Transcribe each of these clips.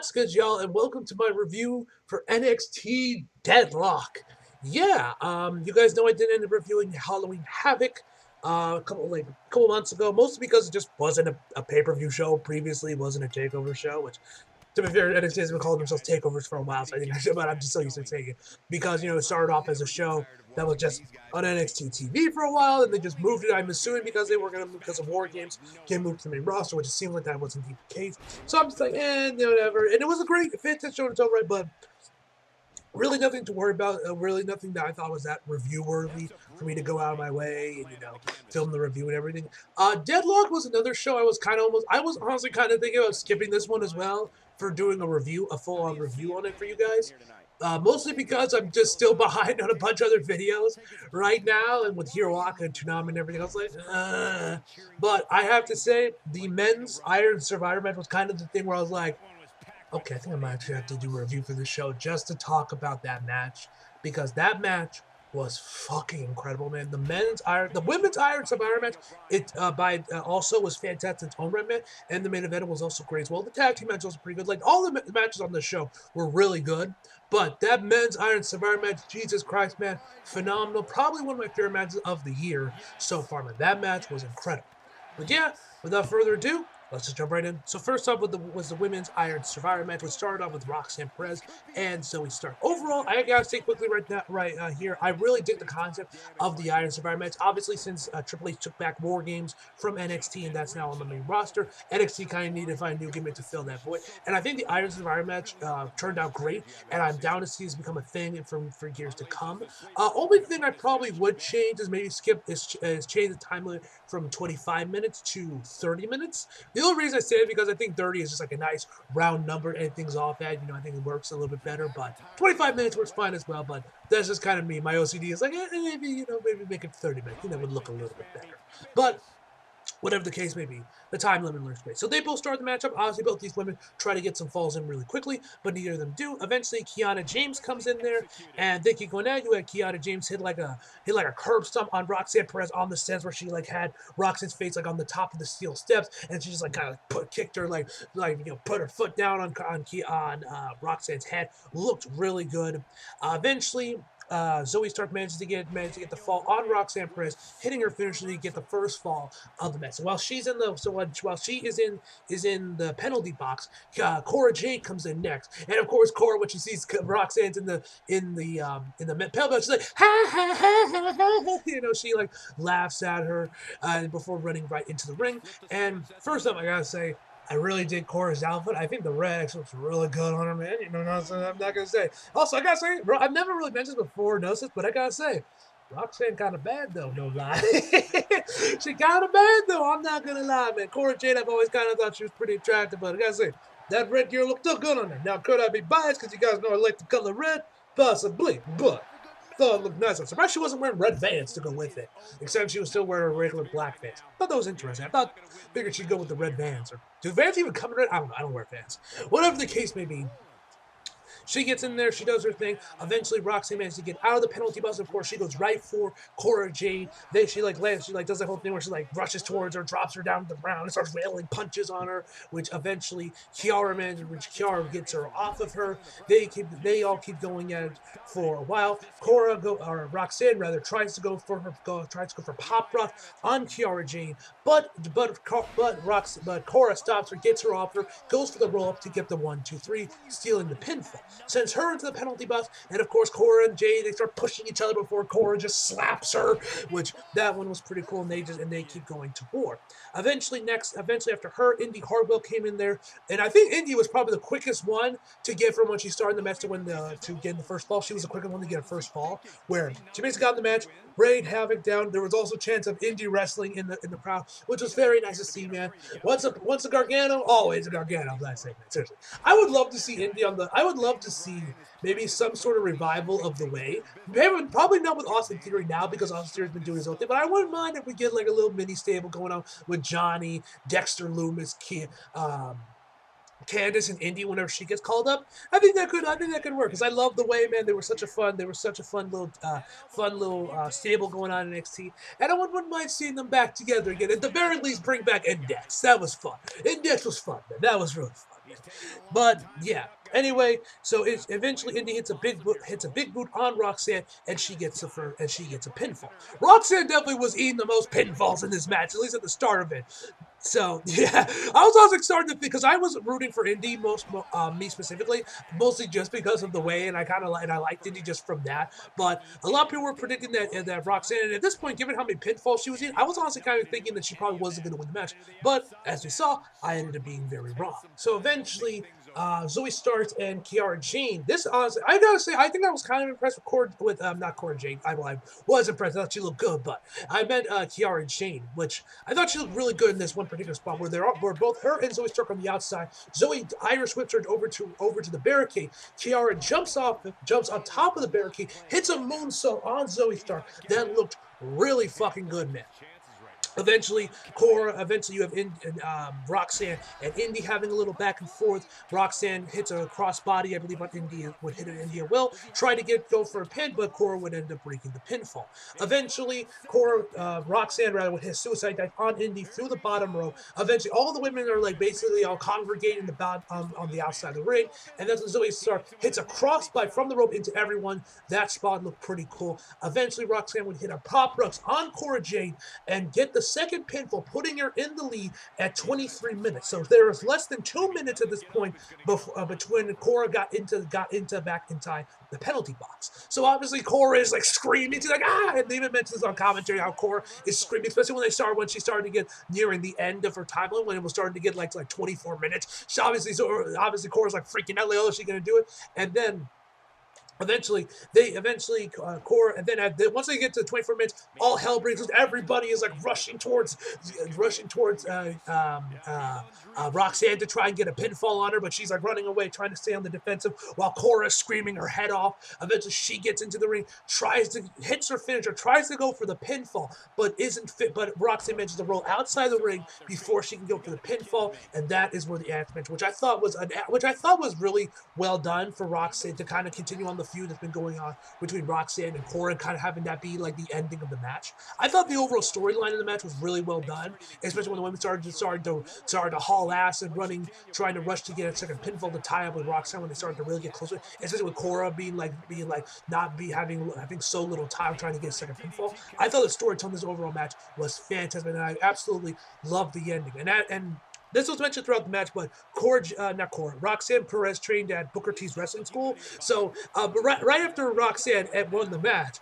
What's good, y'all, and welcome to my review for NXT Deadlock. Yeah, you guys know I did end up reviewing Halloween Havoc a couple months ago, mostly because it just wasn't a pay-per-view show previously, it wasn't a takeover show, which to be fair, NXT has been calling themselves takeovers for a while, so I think but I'm just so used to saying it because it started off as a show that was just on NXT TV for a while, and they just moved it. I'm assuming because they were gonna move because of War Games, get moved to the main roster, which it seemed like that wasn't the case. So I'm just like, whatever. And it was a great, fantastic show in its own right, but really nothing to worry about. Really nothing that I thought was that review worthy for me to go out of my way and film the review and everything. Deadlock was another show I was honestly kind of thinking about skipping this one as well for doing a full on review on it for you guys. Mostly because I'm just still behind on a bunch of other videos right now, and with Hiroaka and Toonami and everything else, but I have to say, the men's Iron Survivor match was kind of the thing where I was like, okay, I think I might actually have to do a review for this show just to talk about that match, because that match was fucking incredible, man. The women's Iron Survivor match, also was fantastic in its own right, man, and the main event was also great as well. The tag team match was pretty good. Like, all the matches on the show were really good, but that men's Iron Survivor match, Jesus Christ, man, phenomenal. Probably one of my favorite matches of the year so far, man. That match was incredible. But yeah, without further ado, let's just jump right in. So first up was the women's Iron Survivor match, which started off with Roxanne Perez and Zoe Stark. Overall, I gotta say quickly here, I really dig the concept of the Iron Survivor match. Obviously, since Triple H took back War Games from NXT, and that's now on the main roster, NXT kind of needed to find a new gimmick to fill that void. And I think the Iron Survivor match turned out great, and I'm down to see this become a thing for years to come. Only thing I probably would change is maybe change the time limit from 25 minutes to 30 minutes. The only reason I say it is because I think 30 is just like a nice round number and things off at. I think it works a little bit better, but 25 minutes works fine as well. But that's just kind of me. My OCD is like, maybe make it 30 minutes. That would look a little bit better. But whatever the case may be, the time limit looks great. So they both start the matchup. Obviously, both these women try to get some falls in really quickly, but neither of them do. Eventually, Kiana James comes in there, and they keep going at you. Kiana James hit like a curb stomp on Roxanne Perez on the steps, where she had Roxanne's face on the top of the steel steps, and she just kind of kicked her put her foot down on Roxanne's head. Looked really good. Eventually, Zoe Stark manages to get the fall on Roxanne Perez, hitting her finisher to get the first fall of the match. So while she is in the penalty box, Cora Jade comes in next, and of course Cora, when she sees Roxanne's in the penalty box, she's like, ha ha ha ha ha, she laughs at her before running right into the ring. And first up, I gotta say, I really dig Cora's outfit. I think the red X looks really good on her, man. I'm not gonna say. Also, I gotta say, I've never really mentioned this before, noticed this, but I gotta say, Roxanne kind of bad though, no lie. She kind of bad though. I'm not gonna lie, man. Cora Jade, I've always kind of thought she was pretty attractive, but I gotta say, that red gear looked so good on her. Now, could I be biased because you guys know I like the color red? Possibly, but thought it looked nice. I'm surprised she wasn't wearing red Vans to go with it, except she was still wearing regular black Vans. I thought that was interesting. Figured she'd go with the red Vans. Or do Vans even come in red? I don't know. I don't wear Vans. Whatever the case may be, she gets in there, she does her thing. Eventually, Roxy manages to get out of the penalty box. Of course, she goes right for Cora Jade. Then she lands, she does that whole thing where she rushes towards her, drops her down to the ground, and starts railing punches on her, which eventually Kiara gets her off of her. They all keep going at it for a while. Roxanne rather tries to go for Pop Rock on Kiara Jade, but Cora stops her, gets her off her, goes for the roll up to get the 1-2-3, stealing the pinfall. Sends her into the penalty box, and of course Cora and Jade, they start pushing each other before Cora just slaps her, which that one was pretty cool, and they keep going to war. Eventually after her, Indy Hartwell came in there, and I think Indy was probably the quickest one to get from when she started the match to get the first fall. She was the quickest one to get a first fall, where she basically got in the match, rained Havoc down. There was also a chance of Indy wrestling in the crowd, which was very nice to see, man. Once a Gargano, always a Gargano. I'm glad saying that, seriously. I would love to see Indy I would love to see maybe some sort of revival of the Way. Maybe, probably not with Austin Theory now, because Austin Theory's been doing his own thing, but I wouldn't mind if we get a little mini stable going on with Johnny, Dexter Loomis, Candace, and Indy whenever she gets called up. I think that could work, because I love the Way, man. They were such a fun little stable going on in NXT, and I wouldn't mind seeing them back together again. At the very least, bring back Index. That was fun. Index was fun, man. That was really fun. it. But yeah. Anyway, so eventually Indy hits a big boot on Roxanne, and she gets a pinfall. Roxanne definitely was eating the most pinfalls in this match, at least at the start of it. So yeah, I was also starting to think because I was rooting for Indy me specifically, mostly just because of the way, and I liked Indy just from that. But a lot of people were predicting that Roxanne, and at this point, given how many pinfalls she was in, I was honestly kind of thinking that she probably wasn't going to win the match. But as we saw, I ended up being very wrong. So eventually, Zoe Starks and Kiara Jane. This honestly, I gotta say, I think I was kind of impressed with not Cora Jane. I was impressed. I thought she looked good, but I meant Kiara Jane, which I thought she looked really good in this one particular spot where both her and Zoe Stark on the outside. Zoe Irish whips her over to the barricade. Kiara jumps on top of the barricade, hits a moonsault on Zoe Stark. That looked really fucking good, man. Eventually, you have Roxanne and Indy having a little back and forth. Roxanne hits a crossbody, I believe, on Indy, would hit an India will. Try to go for a pin, but Cora would end up breaking the pinfall. Eventually, Roxanne would hit a suicide dive on Indy through the bottom row. Eventually, all the women are basically all congregating on the outside of the ring. And then Zoe Stark hits a crossbody from the rope into everyone. That spot looked pretty cool. Eventually, Roxanne would hit a pop rocks on Cora Jade and get the second pinfall, putting her in the lead at 23 minutes. So there was less than 2 minutes at this point between Cora got back inside the penalty box. So obviously Cora is screaming, she's and they even mentions on commentary how Cora is screaming, especially when she started to get nearing the end of her timeline, when it was starting to get like 24 minutes. So obviously Cora's freaking out, is she gonna do it? And then Eventually, Cora, and then once they get to 24 minutes, all hell breaks loose. Everybody is rushing towards Roxanne to try and get a pinfall on her, but she's running away, trying to stay on the defensive, while Cora is screaming her head off. Eventually, she gets into the ring, hits her finisher, tries to go for the pinfall, but isn't fit. But Roxanne manages to roll outside the ring before she can go for the pinfall, and that is where the anthem ends, which I thought was really well done for Roxanne to kind of continue on the feud that's been going on between Roxanne and Cora, and kind of having that be the ending of the match. I thought the overall storyline of the match was really well done, especially when the women started to haul ass and trying to rush to get a second pinfall to tie up with Roxanne when they started to really get closer, especially with Cora having so little time trying to get a second pinfall. I thought the storytelling of this overall match was fantastic, and I absolutely loved the ending. And this was mentioned throughout the match, but Roxanne Perez trained at Booker T's wrestling school. So, but right after Roxanne had won the match,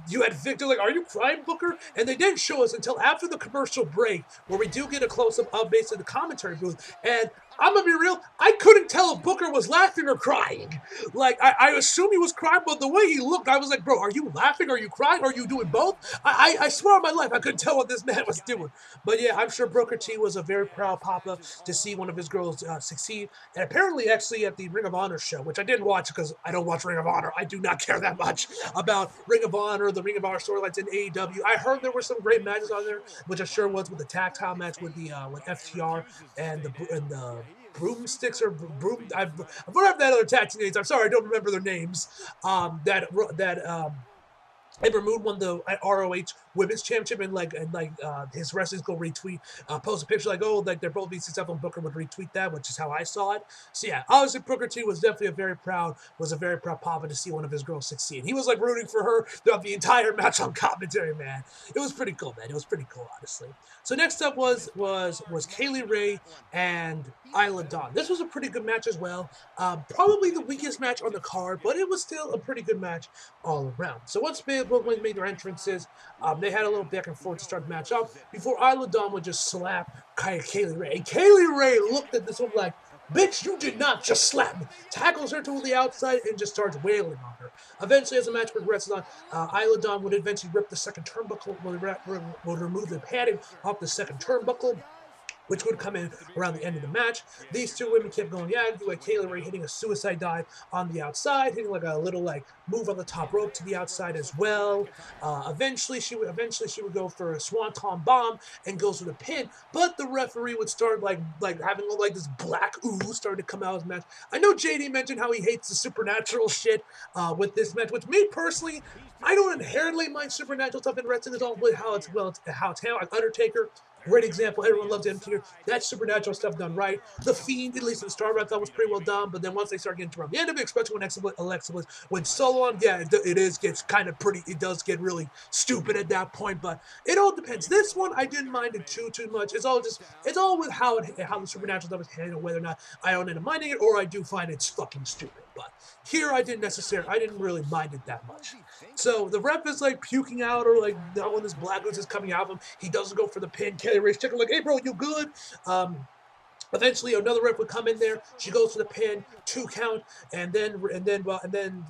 you had Victor are you crying, Booker? And they didn't show us until after the commercial break, where we do get a close-up of basically the commentary booth. And I'm gonna be real, I couldn't tell if Booker was laughing or crying. I assume he was crying, but the way he looked, I was like, bro, are you laughing? Are you crying? Are you doing both? I swear on my life, I couldn't tell what this man was doing. But yeah, I'm sure Booker T was a very proud papa to see one of his girls succeed. And apparently, actually, at the Ring of Honor show, which I didn't watch because I don't watch Ring of Honor. I do not care that much about Ring of Honor, the Ring of Honor storylines in AEW. I heard there were some great matches on there, which I sure was with the tag title match with FTR and the broomsticks or broom. I've forgotten that other tag team names. I'm sorry, I don't remember their names. Ember Moon won the ROH Women's Championship, and his wrestlers go post a picture they're both being successful, and Booker would retweet that, which is how I saw it. So yeah, obviously Booker T was definitely a very proud papa to see one of his girls succeed. He was rooting for her throughout the entire match on commentary, man. It was pretty cool, man. It was pretty cool, honestly. So next up was Kaylee Ray and Isla Dawn. This was a pretty good match as well. Probably the weakest match on the card, but it was still a pretty good match all around. So once they made their entrances, they had a little back and forth to start the match off before Isla Dawn would just slap Kaylee Ray. And Kaylee Ray looked at this one like, bitch, you did not just slap me. Tackles her to the outside and just starts wailing on her. Eventually, as the match progresses on, Isla Dawn would eventually rip the second turnbuckle, would remove the padding off the second turnbuckle, which would come in around the end of the match. These two women kept going with Kaylee Ray hitting a suicide dive on the outside, hitting a little move on the top rope to the outside as well. Eventually she would go for a swanton bomb and goes for the pin, but the referee would start having this black ooze start to come out of the match. I know JD mentioned how he hates the supernatural shit with this match, which me personally, I don't inherently mind supernatural stuff in wrestling at all, but how it's handled. Undertaker, Great example. Everyone loves him here. That supernatural stuff done right. The Fiend, at least in the start, I thought was pretty well done. But then once they start getting to around the end of it, especially when Alexa Bliss went solo on, yeah, gets kind of pretty. It does get really stupid at that point. But it all depends. This one I didn't mind it too much. It's all with how the supernatural stuff is handled, whether or not I don't end up minding it or I do find it's fucking stupid. But here I didn't really mind it that much. So the ref is like puking out or like not when this black ooze is coming out of him. He doesn't go for the pin. Kelly Ray's checking like, hey bro, you good? Eventually, another ref would come in there. She goes for the pin, 2 count, and then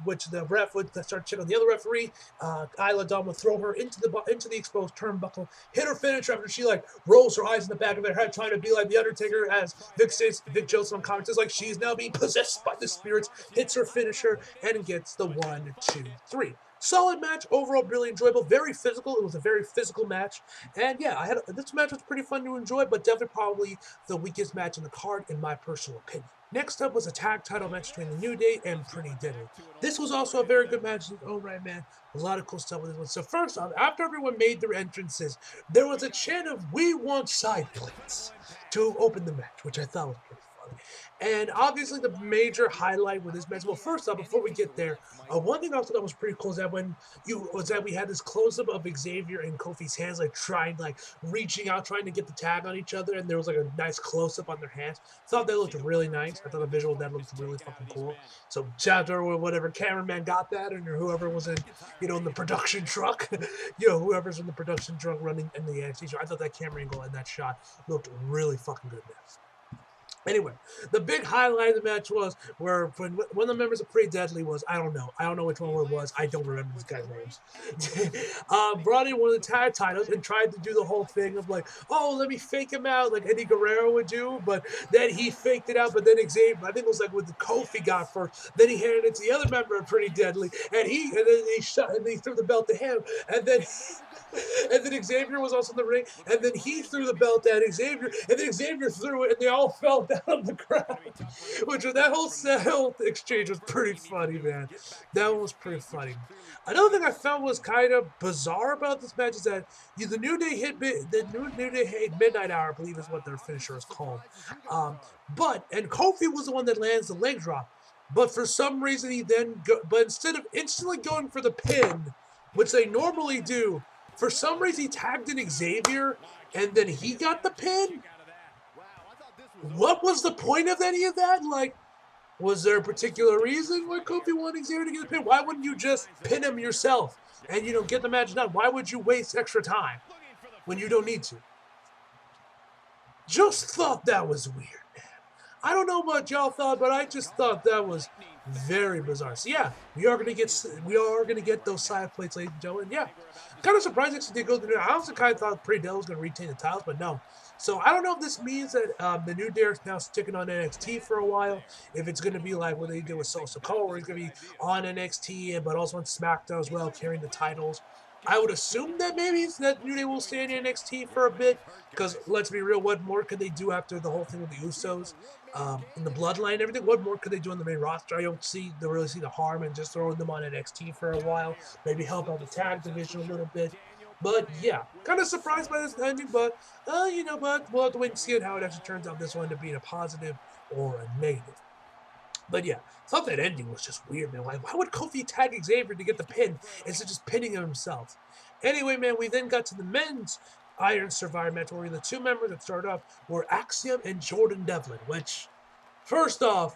which the ref would start checking on the other referee. Isla Dawn would throw her into the exposed turnbuckle, hit her finisher after she like rolls her eyes in the back of her head, trying to be like the Undertaker. As Vic Joseph on comments is like she's now being possessed by the spirits. Hits her finisher and gets the 1, 2, 3. Solid match, overall really enjoyable, very physical. It was a very physical match, and yeah, this match was pretty fun to enjoy, but definitely probably the weakest match in the card in my personal opinion. Next up was a tag title match between the New Day and Pretty Deadly. This was also a very good match. Oh right, man, a lot of cool stuff with this one. So first off, after everyone made their entrances, there was a chant of "We want side plates" to open the match, which I thought was pretty funny. And obviously, the major highlight with this match. Well, first off, before we get there, one thing also that was pretty cool is that we had this close up of Xavier and Kofi's hands, reaching out, trying to get the tag on each other, and there was like a nice close up on their hands. Thought they looked really nice. I thought the visual of that looked really fucking cool. So shout out to whatever cameraman got that, and whoever was in the production truck, whoever's in the production truck running in the NXT show. I thought that camera angle and that shot looked really fucking good, man. Anyway, the big highlight of the match was where when one of the members of Pretty Deadly was, I don't know which one it was. I don't remember this guy's names. Brought in one of the tag titles and tried to do the whole thing of like, oh, let me fake him out like Eddie Guerrero would do. But then he faked it out. But then Xavier, I think it was like with the Kofi got first. Then he handed it to the other member of Pretty Deadly, and then he threw the belt to him, and then. And then Xavier was also in the ring, and then he threw the belt at Xavier, and then Xavier threw it, and they all fell down on the ground. That whole exchange was pretty funny, man. That one was pretty funny. Another thing I found was kind of bizarre about this match is that the New Day hit Midnight Hour, I believe is what their finisher is called. And Kofi was the one that lands the leg drop. But for some reason, but instead of instantly going for the pin, which they normally do, for some reason, he tagged in Xavier, and then he got the pin? What was the point of any of that? Like, was there a particular reason why Kofi wanted Xavier to get the pin? Why wouldn't you just pin him yourself and, get the match done? Why would you waste extra time when you don't need to? Just thought that was weird, man. I don't know what y'all thought, but I just thought that was very bizarre. So yeah, we are gonna get those side plates, ladies and gentlemen. Yeah, kind of surprised it did go through. I also kind of thought Pretty Deadly was gonna retain the titles, but no. So I don't know if this means that the New Day is now sticking on NXT for a while. If it's gonna be like what they did with Sikoa, where he's gonna be on NXT but also on SmackDown as well, carrying the titles. I would assume that maybe that New Day will stay in NXT for a bit, because let's be real, what more could they do after the whole thing with the Usos and the Bloodline and everything? What more could they do on the main roster? I don't really see the harm in just throwing them on NXT for a while, maybe help out the tag division a little bit. But yeah, kind of surprised by this ending, but but we'll have to wait and see how it actually turns out. This one to be a positive or a negative. But yeah, I thought that ending was just weird, man. Like, why would Kofi tag Xavier to get the pin instead of just pinning him himself? Anyway, man, we then got to the men's Iron Survivor match where the two members that started off were Axiom and Jordan Devlin, which, first off,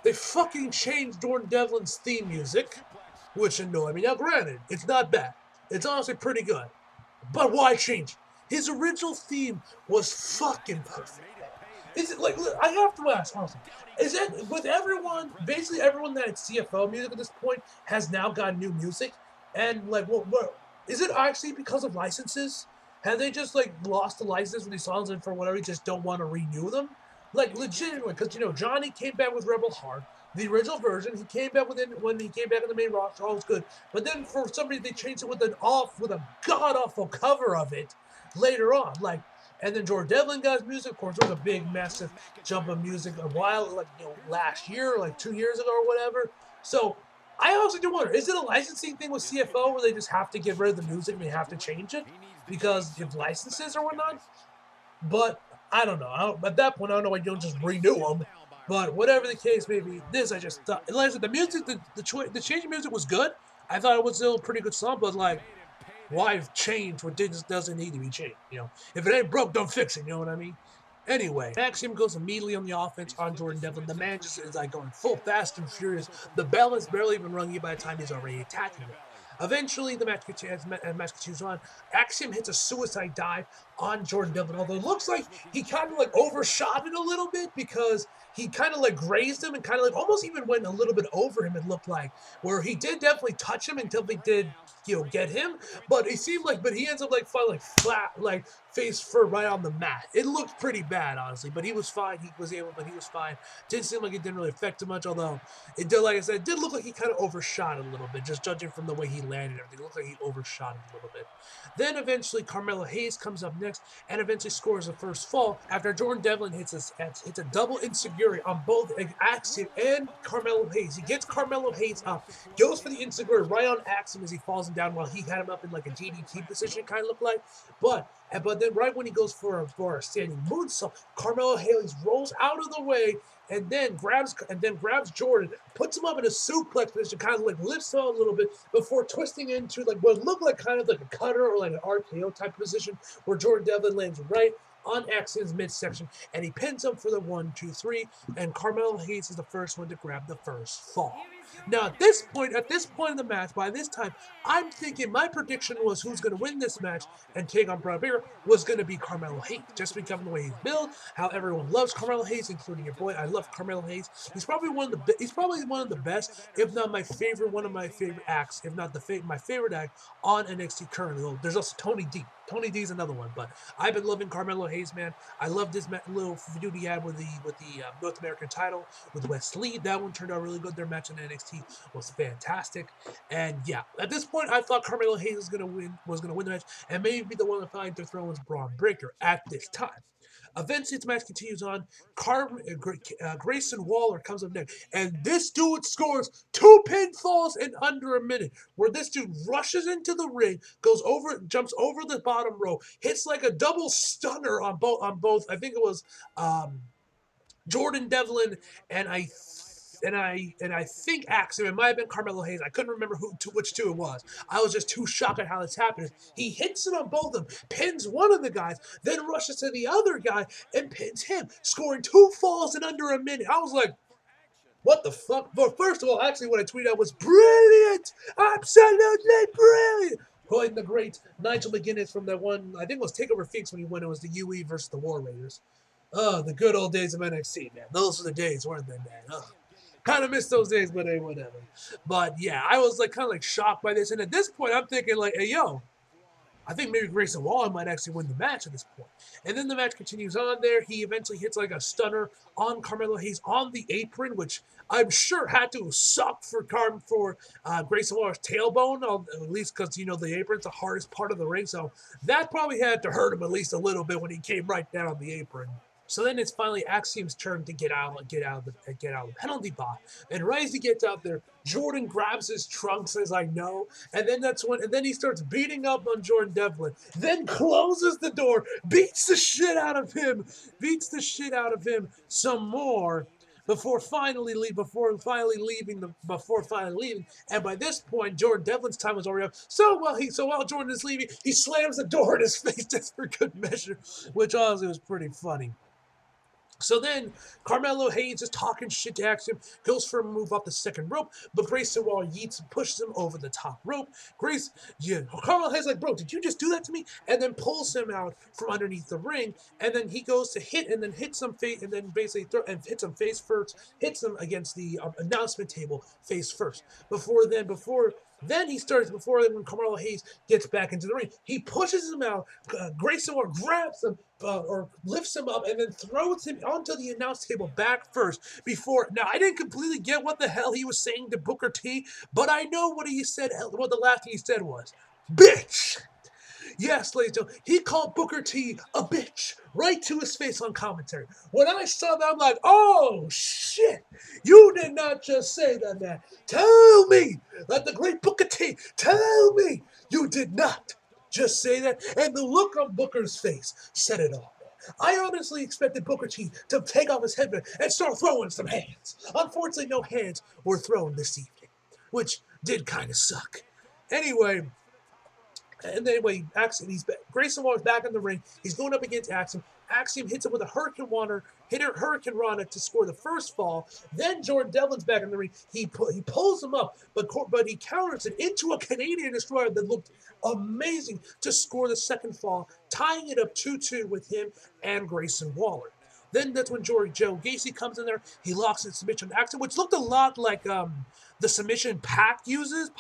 they fucking changed Jordan Devlin's theme music, which annoyed me. Now, granted, it's not bad. It's honestly pretty good. But why change? His original theme was fucking perfect. Is it like, I have to ask, honestly, is it with everyone, basically everyone that had CFO music at this point has now got new music? And like, is it actually because of licenses? Have they just like lost the license for these songs and for whatever, just don't want to renew them? Like, legitimately, because Johnny came back with Rebel Heart, the original version. He came back when he came back in the main roster, all was good. But then for some reason they changed it with a god awful cover of it later on, like. And then Jordan Devlin got his music. Of course, there was a big, massive jump of music a while, last year, 2 years ago or whatever. So I also do wonder, is it a licensing thing with CFO where they just have to get rid of the music and they have to change it because of licenses or whatnot? But I don't know. At that point, I don't know why you don't just renew them. But whatever the case may be, this I just thought. Like I said, the music, the change of music was good. I thought it was still a pretty good song, but like, why change what doesn't need to be changed? If it ain't broke, don't fix it. You know what I mean? Anyway, Maxim goes immediately on the offense on Jordan Devlin. The man just is like going full fast and furious. The bell is barely even rung by the time he's already attacking him. Eventually, the match continues on. Axiom hits a suicide dive on Jordan Devlin, although it looks like he kind of like overshot it a little bit because he kind of like grazed him and kind of like almost even went a little bit over him, it looked like, where he did definitely touch him and definitely did, get him, but it seemed like, but he ends up like falling like flat, like face first right on the mat. It looked pretty bad, honestly, but he was fine. He was fine. Didn't seem like it didn't really affect him much, although it did, like I said, it did look like he kind of overshot it a little bit, just judging from the way he landed and everything. It looked like he overshot it a little bit. Then eventually Carmelo Hayes comes up next and eventually scores the first fall after Jordan Devlin hits a double insecurity on both Axiom and Carmelo Hayes. He gets Carmelo Hayes up, goes for the insecurity right on Axiom as he falls him down while he had him up in like a DDT position, kind of looked like. But then right when he goes for a standing moonsault, Carmelo Hayes rolls out of the way and then grabs Jordan, puts him up in a suplex position, kind of like lifts him a little bit before twisting into like what looked like kind of like a cutter or like an RKO type position, where Jordan Devlin lands right on Axiom's midsection, and he pins him for the 1-2-3, and Carmelo Hayes is the first one to grab the first fall. Now at this point in the match, by this time, I'm thinking my prediction was who's going to win this match and take on Braun Breaker was going to be Carmelo Hayes, just because of the way he's built, how everyone loves Carmelo Hayes, including your boy. I love Carmelo Hayes. He's probably one of the best, if not my favorite, one of my favorite acts, if not my favorite act on NXT currently. There's also Tony D. Tony D is another one, but I've been loving Carmelo Hayes, man. I love this little feud he had with the North American title with Wes Lee. That one turned out really good. Their match in NXT was fantastic, and yeah, at this point, I thought Carmelo Hayes was gonna win the match, and maybe be the one to find their throne was Braun Breaker at this time. Eventually, the match continues on. Grayson Waller comes up next, and this dude scores 2 pinfalls in under a minute. Where this dude rushes into the ring, jumps over the bottom row, hits like a double stunner on both. I think it was Jordan Devlin and I think Axiom. It might have been Carmelo Hayes. I couldn't remember which two it was. I was just too shocked at how this happened. He hits it on both of them, pins one of the guys, then rushes to the other guy and pins him, scoring 2 falls in under a minute. I was like, what the fuck? But first of all, actually, what I tweeted out was brilliant, absolutely brilliant. Quoting the great Nigel McGuinness from that one, I think it was Takeover Phoenix when he won. It was the UE versus the War Raiders. Oh, the good old days of NXT, man. Those were the days, weren't they, man? Oh. Kind of missed those days, but hey, whatever. But yeah, I was like kind of like shocked by this, and at this point, I'm thinking like, hey, yo, I think maybe Grayson Waller might actually win the match at this point. And then the match continues on there. He eventually hits like a stunner on Carmelo Hayes on the apron, which I'm sure had to suck for Grayson Waller's tailbone, at least because, the apron's the hardest part of the ring. So that probably had to hurt him at least a little bit when he came right down on the apron. So then it's finally Axiom's turn to get out of the penalty box. And right as he gets out there, Jordan grabs his trunk, says, I know. And then he starts beating up on Jordan Devlin. Then closes the door, beats the shit out of him some more before finally leaving. And by this point, Jordan Devlin's time was already up. So while Jordan is leaving, he slams the door in his face just for good measure, which honestly was pretty funny. So then, Carmelo Hayes is talking shit to Axiom, goes for a move off the second rope, but Grayson Waller yeets and pushes him over the top rope. Carmelo Hayes like, bro, did you just do that to me? And then pulls him out from underneath the ring, and then he goes to hit, and then hits him face, and then basically hits him face first, hits him against the announcement table face first. When Carmelo Hayes gets back into the ring, he pushes him out. Grayson Waller grabs him, or lifts him up and then throws him onto the announce table back first now I didn't completely get what the hell he was saying to Booker T, but I know what the last thing he said was, bitch. Yes, ladies and gentlemen, he called Booker T a bitch right to his face on commentary. When I saw that, I'm like, oh, shit. You did not just say that, man. Tell me, like the great Booker T, tell me you did not just say that. And the look on Booker's face said it all. I honestly expected Booker T to take off his headband and start throwing some hands. Unfortunately, no hands were thrown this evening, which did kind of suck. Anyway, Axiom, Grayson Waller's back in the ring. He's going up against Axiom. Axiom hits him with a Hurricane Rana to score the first fall. Then Jordan Devlin's back in the ring. He pulls him up, but he counters it into a Canadian Destroyer that looked amazing to score the second fall, tying it up 2-2 with him and Grayson Waller. Then that's when Joe Gacy comes in there. He locks in submission Axiom, which looked a lot like the submission Pac uses.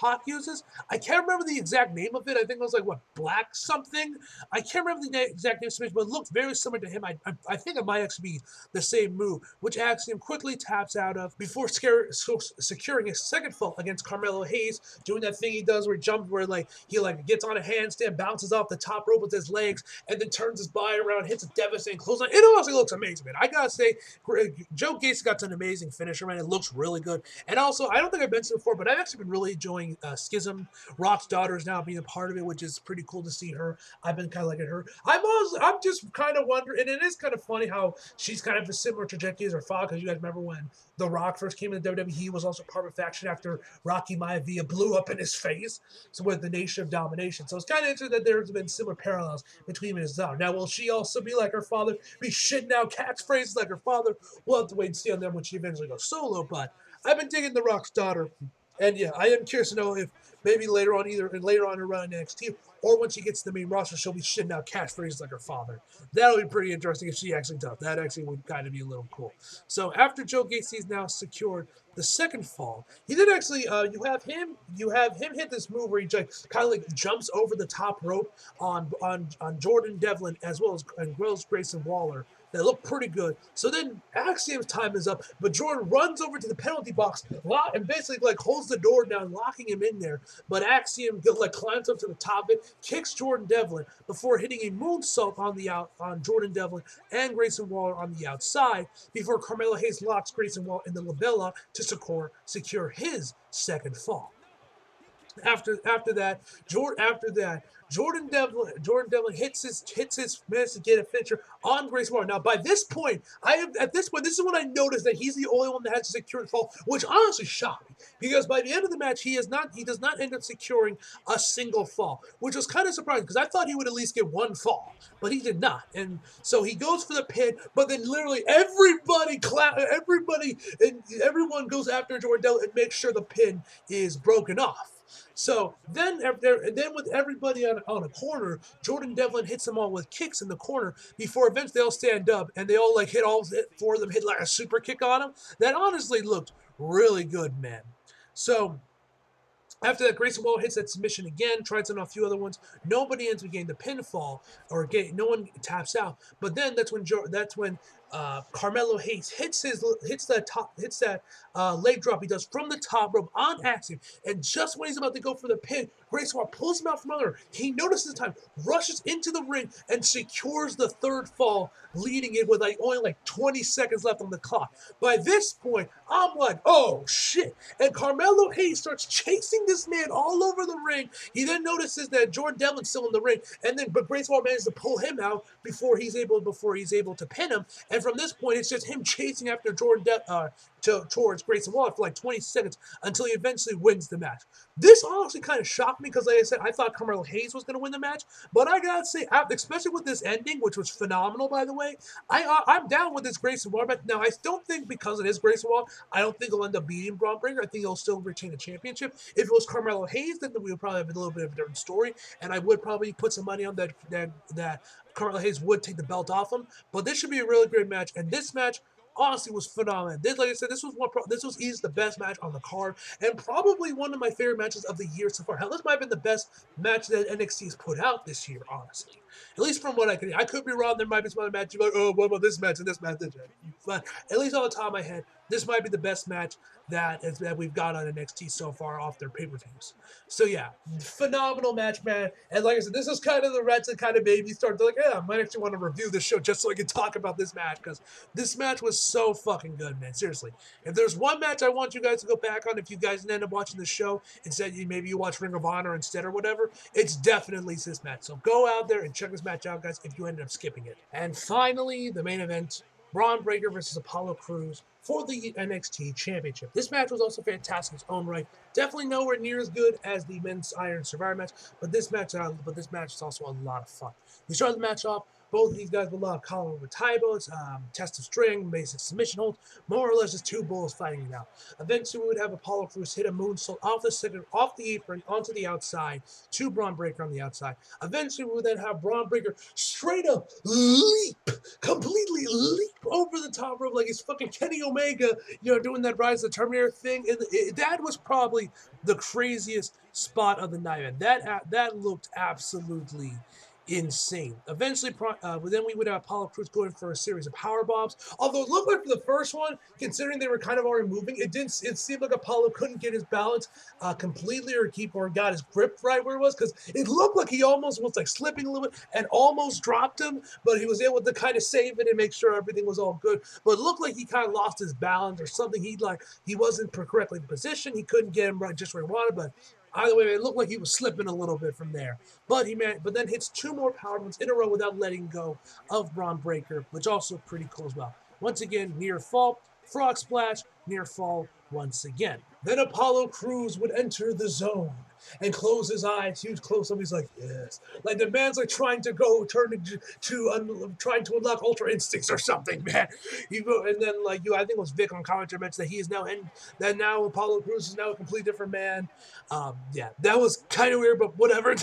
I can't remember the exact name of it. I think it was like Black something. I can't remember the exact name of submission, but it looked very similar to him. I think it might actually be the same move, which Axiom quickly taps out of before securing his second fall against Carmelo Hayes, doing that thing he does where he jumps, where he gets on a handstand, bounces off the top rope with his legs, and then turns his body around, hits a devastating clothesline. It honestly looks amazing, man. I gotta say, Joe Gacy got an amazing finisher, man. It looks really good. And also, I don't think I've mentioned it before, but I've actually been really enjoying Schism. Rock's daughter is now being a part of it, which is pretty cool to see her. I've been kind of liking her. I'm just kind of wondering, and it is kind of funny how she's kind of a similar trajectory as her father, because you guys remember when The Rock first came into WWE, he was also part of a faction after Rocky Maivia blew up in his face, so with the Nation of Domination. So it's kind of interesting that there's been similar parallels between him and his daughter. Now, will she also be like her father, be shitting out catchphrases like her father? We'll have to wait and see on them when she eventually goes solo, but I've been digging The Rock's daughter. And yeah, I am curious to know if maybe later on her run in NXT, or when she gets to the main roster, she'll be shitting out catchphrases like her father. That'll be pretty interesting if she actually does. That actually would kind of be a little cool. So after Joe Gacy's now secured the second fall, he did actually you have him hit this move where he kind of jumps over the top rope on Jordan Devlin as well as Grayson Waller. They look pretty good. So then Axiom's time is up, but Jordan runs over to the penalty box and basically holds the door down, locking him in there. But Axiom climbs up to the top of it, kicks Jordan Devlin before hitting a moonsault on Jordan Devlin and Grayson Waller on the outside before Carmelo Hayes locks Grayson Waller in the labella to secure his second fall. After that, Jordan Devlin hits his managed to get a finisher on Grayson Waller. Now, by this point, this is when I noticed that he's the only one that has to secure the fall, which honestly shocked me, because by the end of the match, he does not end up securing a single fall, which was kind of surprising because I thought he would at least get one fall, but he did not. And so he goes for the pin, but then literally everyone goes after Jordan Devlin and makes sure the pin is broken off. So then with everybody on a corner, Jordan Devlin hits them all with kicks in the corner before eventually they all stand up and they all four of them hit like a super kick on him. That honestly looked really good, man. So after that, Grayson Waller hits that submission again, tries on a few other ones. Nobody ends up getting the pinfall, no one taps out. But then that's when Carmelo Hayes hits that leg drop he does from the top rope on Axiom, and just when he's about to go for the pin, Grayson Waller pulls him out from under. He notices the time, rushes into the ring, and secures the third fall, leading it with only 20 seconds left on the clock. By this point, I'm like, oh shit! And Carmelo Hayes starts chasing this man all over the ring. He then notices that Jordan Devlin's still in the ring, but Grayson Waller manages to pull him out before he's able to pin him. And from this point, it's just him chasing after towards Grayson Waller for 20 seconds until he eventually wins the match. This honestly kind of shocked me because, like I said, I thought Carmelo Hayes was going to win the match. But I gotta say, especially with this ending, which was phenomenal, by the way, I'm down with this Grayson Waller match. Now, I don't think because it is Grayson Waller, I don't think he'll end up beating Braun Breaker. I think he'll still retain the championship. If it was Carmelo Hayes, then we would probably have a little bit of a different story, and I would probably put some money on that Carmelo Hayes would take the belt off him. But this should be a really great match, and this match honestly was phenomenal. Like I said, this was easily the best match on the card, and probably one of my favorite matches of the year so far. Hell, this might have been the best match that NXT has put out this year, honestly. At least from what I could be wrong. There might be some other matches like, oh, what about this match and this match? But at least on the top of my head, this might be the best match that we've got on NXT so far off their pay-per-views. So yeah, phenomenal match, man. And like I said, this is kind of the reds that kind of made me start to I might actually want to review this show just so I can talk about this match, because this match was so fucking good, man. Seriously. If there's one match I want you guys to go back on, if you guys end up watching the show, instead maybe you watch Ring of Honor instead or whatever, it's definitely this match. So go out there and check this match out, guys, if you ended up skipping it. And finally, the main event, Braun Breaker versus Apollo Crews for the NXT Championship. This match was also fantastic in its own right. Definitely nowhere near as good as the men's Iron Survivor match, but this match is also a lot of fun. We started the match off. Both of these guys with a lot of collar over Taibos, test of string, basic submission holds, more or less just two bulls fighting it out. Eventually, we would have Apollo Crews hit a moonsault off the apron onto the outside to Braun Breaker on the outside. Eventually, we would then have Braun Breaker straight up completely leap over the top rope like he's fucking Kenny Omega, doing that Rise of the Terminator thing. That was probably the craziest spot of the night, man. That looked absolutely insane. Eventually, then we would have Apollo Crews going for a series of power bombs. Although it looked like for the first one, considering they were kind of already moving, it seemed like Apollo couldn't get his balance completely or got his grip right where it was, because it looked like he almost was like slipping a little bit and almost dropped him, but he was able to kind of save it and make sure everything was all good. But it looked like he kind of lost his balance or something. He wasn't correctly positioned. He couldn't get him right just where he wanted, but either way, it looked like he was slipping a little bit from there. But then hits two more power moves in a row without letting go of Braun Breaker, which also pretty cool as well. Once again, near fall, frog splash, near fall once again. Then Apollo Crews would enter the zone and close his eyes. Huge close up. He's like, yes. Like the man's like trying to unlock ultra instincts or something, man. And then I think it was Vic on commentary mentioned that he is now Apollo Crews is now a completely different man. Yeah, that was kind of weird, but whatever.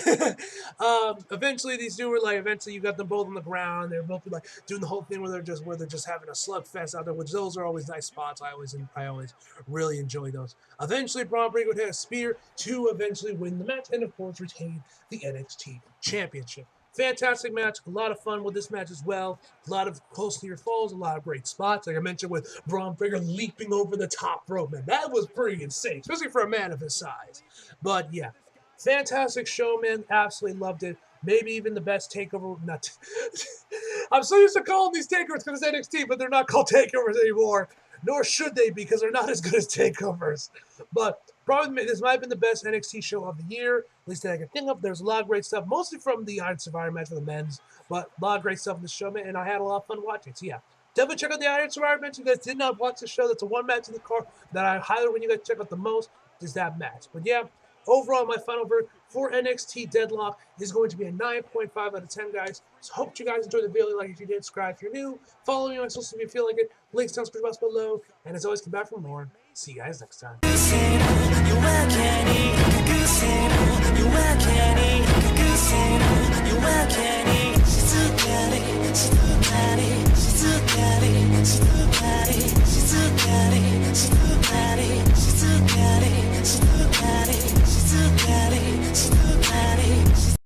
Eventually these two were eventually you got them both on the ground. They're both doing the whole thing where they're just having a slugfest out there, which those are always nice spots. I always really enjoy those. Eventually Braun Breaker would hit a spear to eventually win the match and of course retain the NXT Championship. Fantastic match, a lot of fun with this match as well. A lot of close near falls, a lot of great spots. Like I mentioned with Braun Breaker leaping over the top rope, man. That was pretty insane, especially for a man of his size. But yeah, fantastic show, man. Absolutely loved it. Maybe even the best takeover. I'm so used to calling these takeovers because it's NXT, but they're not called takeovers anymore. Nor should they, because they're not as good as takeovers. But probably this might have been the best NXT show of the year, at least that I can think of. There's a lot of great stuff, mostly from the Iron Survivor match for the men's, but a lot of great stuff in the show, man, and I had a lot of fun watching. So yeah, definitely check out the Iron Survivor match. If you guys did not watch the show, that's the one match in the card that I highly recommend you guys check out the most, is that match. But yeah, overall, my final verdict for NXT Deadlock is going to be a 9.5 out of 10, guys. So hope you guys enjoyed the video. Like if you did, subscribe if you're new. Follow me on social media if you feel like it. Links down in the description box below. And as always, come back for more. See you guys next time.